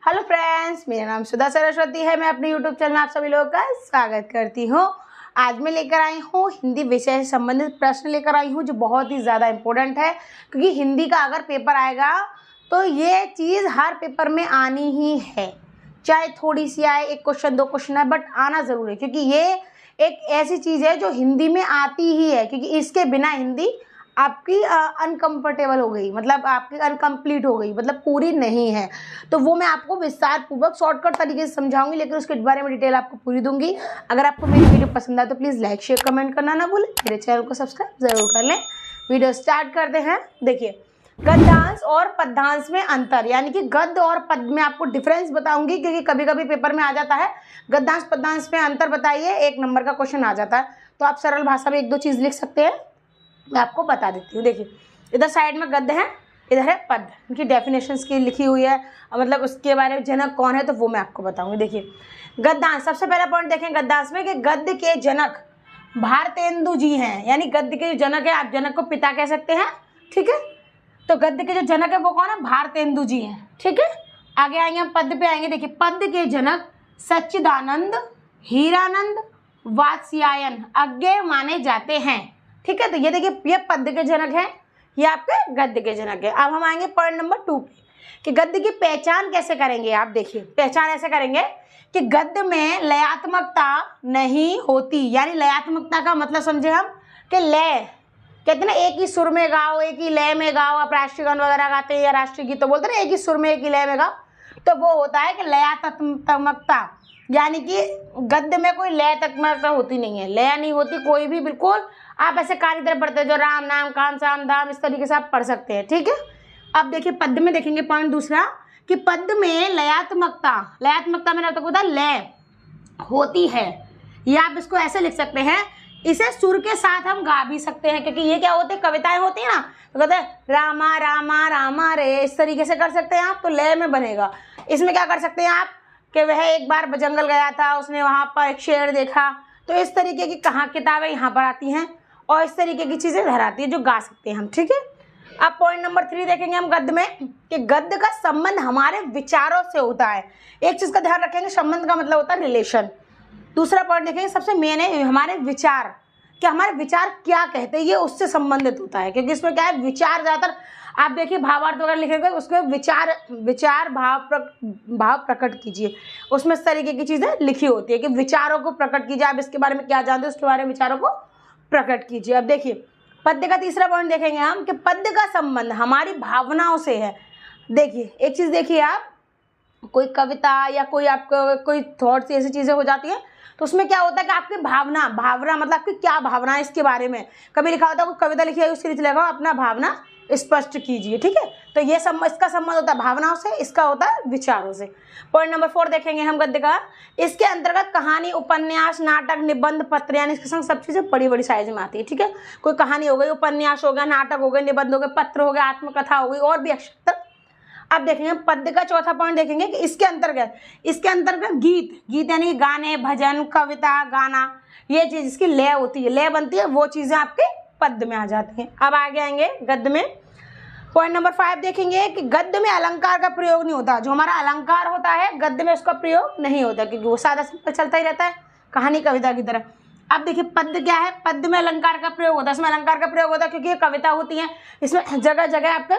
Hello friends, मेरा नाम सुधा सरस्वती है। मैं अपने यूट्यूब चैनल में आप सभी लोगों का स्वागत करती हूँ। आज मैं लेकर आई हूँ हिंदी विषय से संबंधित प्रश्न लेकर आई हूँ जो बहुत ही ज़्यादा इम्पोर्टेंट है, क्योंकि हिंदी का अगर पेपर आएगा तो ये चीज़ हर पेपर में आनी ही है, चाहे थोड़ी सी आए, एक क्वेश्चन दो क्वेश्चन आए, बट आना ज़रूर है, क्योंकि ये एक ऐसी चीज़ है जो हिंदी में आती ही है, क्योंकि इसके बिना हिंदी आपकी अनकम्फर्टेबल हो गई, मतलब आपकी अनकम्प्लीट हो गई, मतलब पूरी नहीं है। तो वो मैं आपको विस्तार पूर्वक शॉर्टकट तरीके से समझाऊंगी, लेकिन उसके बारे में डिटेल आपको पूरी दूंगी। अगर आपको मेरी वीडियो पसंद आए तो प्लीज़ लाइक शेयर कमेंट करना ना भूलें, मेरे चैनल को सब्सक्राइब ज़रूर कर लें। वीडियो स्टार्ट करते हैं। देखिए, गद्यांश और पद्यांश में अंतर, यानी कि गद्य और पद में आपको डिफरेंस बताऊंगी, क्योंकि कभी कभी पेपर में आ जाता है गद्यांश पद्यांश में अंतर बताइए, 1 नंबर का क्वेश्चन आ जाता है। तो आप सरल भाषा में 1-2 चीज़ लिख सकते हैं, मैं आपको बता देती हूँ। देखिए, इधर साइड में गद्य है, इधर है पद, उनकी डेफिनेशंस की लिखी हुई है, मतलब उसके बारे में जनक कौन है तो वो मैं आपको बताऊंगी। देखिए, गद्यांश, सबसे पहला पॉइंट देखें गद्यांश में कि गद्य के जनक भारतेंदु जी हैं, यानी गद्य के जो जनक है, आप जनक को पिता कह सकते हैं, ठीक है। तो गद्य के जो जनक है वो कौन है? भारतेंदु जी हैं, ठीक है। आगे आएंगे हम पद पे आएंगे। देखिए, पद के जनक सच्चिदानंद, हीरानंद, वात्स्यायन अज्ञेय माने जाते हैं, ठीक है। तो ये देखिए, ये पद्य के जनक है, ये आपके गद्य के जनक है। अब हम आएंगे पॉइंट नंबर 2 पे कि गद्य की पहचान कैसे करेंगे। आप देखिए, पहचान ऐसे करेंगे कि गद्य में लयात्मकता नहीं होती, यानी लयात्मकता का मतलब समझे हम कि लय, कहते हैं ना एक ही सुर में गाओ, एक ही लय में गाओ। आप राष्ट्रीय गान वगैरह गाते हैं या राष्ट्रीय गीत तो बोलते हैं ना एक ही सुर में एक ही लय में गाओ, तो वो होता है कि लयात्मकता, यानी कि गद्य में कोई लयात्मकता होती नहीं है, लय नहीं होती कोई भी, बिल्कुल आप ऐसे कार्य तरह पढ़ते हैं जो राम नाम काम साम धाम, इस तरीके से आप पढ़ सकते हैं, ठीक है। अब देखिए, पद्य में देखेंगे पॉइंट दूसरा कि पद्य में लयात्मकता, लयात्मकता में तो होता लय होती है, या आप इसको ऐसे लिख सकते हैं, इसे सुर के साथ हम गा भी सकते हैं, क्योंकि ये क्या होते हैं, कविताएं होती है ना, तो कहते हैं रामा रामा रामा रे, इस तरीके से कर सकते हैं आप, तो लय में बनेगा। इसमें क्या कर सकते हैं आप कि वह एक बार जंगल गया था, उसने वहां पर एक शेर देखा, तो इस तरीके की कहाँ किताबें यहाँ पर आती हैं और इस तरीके की चीजें इधर आती है जो गा सकते हैं हम, ठीक है। अब पॉइंट नंबर 3 देखेंगे हम गद्य में कि गद्य का संबंध हमारे विचारों से होता है। एक चीज का ध्यान रखेंगे, संबंध का मतलब होता है रिलेशन। दूसरा पॉइंट देखेंगे, सबसे मेन है हमारे विचार, कि हमारे विचार क्या कहते हैं, ये उससे संबंधित होता है, क्योंकि इसमें क्या है, विचार ज्यादातर आप देखिए भावार्थ वगैरह लिखेंगे, उसमें विचार भाव प्रकट कीजिए, उसमें इस तरीके की चीजें लिखी होती है कि विचारों को प्रकट कीजिए, आप इसके बारे में क्या जानते हो उसके बारे में विचारों को प्रकट कीजिए। अब देखिए, पद्य का तीसरा पॉइंट देखेंगे हम कि पद्य का संबंध हमारी भावनाओं से है। देखिए, एक चीज देखिए, आप कोई कविता या कोई आपको कोई थॉट्स ऐसी चीजें हो जाती है, तो उसमें क्या होता है कि आपकी भावना मतलब आपकी क्या भावना है इसके बारे में, कभी लिखा होता है कोई कविता लिखी है उसके नीचे लगा अपना भावना स्पष्ट कीजिए, ठीक है। तो ये इसका संबंध होता है भावनाओं से, इसका होता है विचारों से। पॉइंट नंबर 4 देखेंगे हम गद्य का, इसके अंतर्गत कहानी, उपन्यास, नाटक, निबंध, पत्र, यानी इसके संग सब चीजें बड़ी बड़ी साइज में आती है, ठीक है। कोई कहानी हो गई, उपन्यास हो गया, नाटक हो गए, निबंध हो गए, पत्र हो गया, आत्मकथा हो गई, और भी अक्षर। अब देखेंगे पद्य का चौथा पॉइंट देखेंगे कि इसके अंतर्गत गीत यानी गाने, भजन, कविता, गाना, ये चीज इसकी लय होती है, लय बनती है, वो चीजें आपके पद्य में आ जाती हैं। अब आगे आएंगे गद्य में, पॉइंट नंबर 5 देखेंगे कि गद्य में अलंकार का प्रयोग नहीं होता। जो हमारा अलंकार होता है गद्य में उसका प्रयोग नहीं होता, क्योंकि वो सादा सिंपल चलता ही रहता है कहानी कविता की तरह। अब देखिए, पद्य क्या है, पद्य में अलंकार का प्रयोग होता है, इसमें अलंकार का प्रयोग होता है क्योंकि ये कविता होती है, इसमें जगह जगह आपका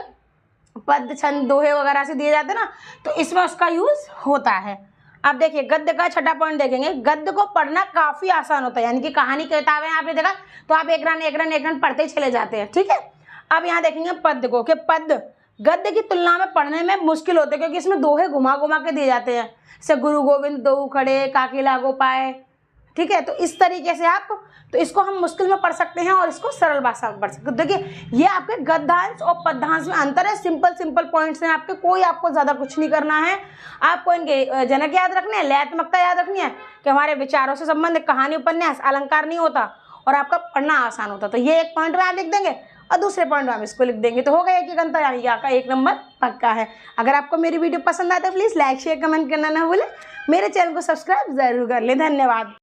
पद, छंद, दोहे वगैरह से दिए जाते हैं ना, तो इसमें उसका यूज होता है। अब देखिए, गद्य का छठा पॉइंट देखेंगे, गद्य को पढ़ना काफी आसान होता है, यानी कि कहानी किताबें आपने देखा तो आप एक रन पढ़ते ही चले जाते हैं, ठीक है। अब यहाँ देखेंगे पद्य को कि पद्य गद्य की तुलना में पढ़ने में मुश्किल होते हैं, क्योंकि इसमें दोहे घुमा घुमा के दिए जाते हैं, जैसे गुरु गोविंद दोऊ खड़े काकी लागो पाए, ठीक है। तो इस तरीके से आप, तो इसको हम मुश्किल में पढ़ सकते हैं और इसको सरल भाषा में पढ़ सकते हैं। देखिए, ये आपके गद्यांश और पद्यांश में अंतर है, सिंपल पॉइंट्स हैं आपके, कोई आपको ज्यादा कुछ नहीं करना है। आपको इनके जनक याद रखने हैं, लयात्मकता याद रखनी है कि हमारे विचारों से संबंधित, कहानी, उपन्यास, अलंकार नहीं होता और आपका पढ़ना आसान होता। तो ये एक पॉइंट में आप लिख देंगे और दूसरे पॉइंट में हम इसको लिख देंगे, तो हो गया एक अंतर, यानी कि आपका 1 नंबर पक्का है। अगर आपको मेरी वीडियो पसंद आए तो प्लीज लाइक शेयर कमेंट करना ना भूलें, मेरे चैनल को सब्सक्राइब जरूर कर लें। धन्यवाद।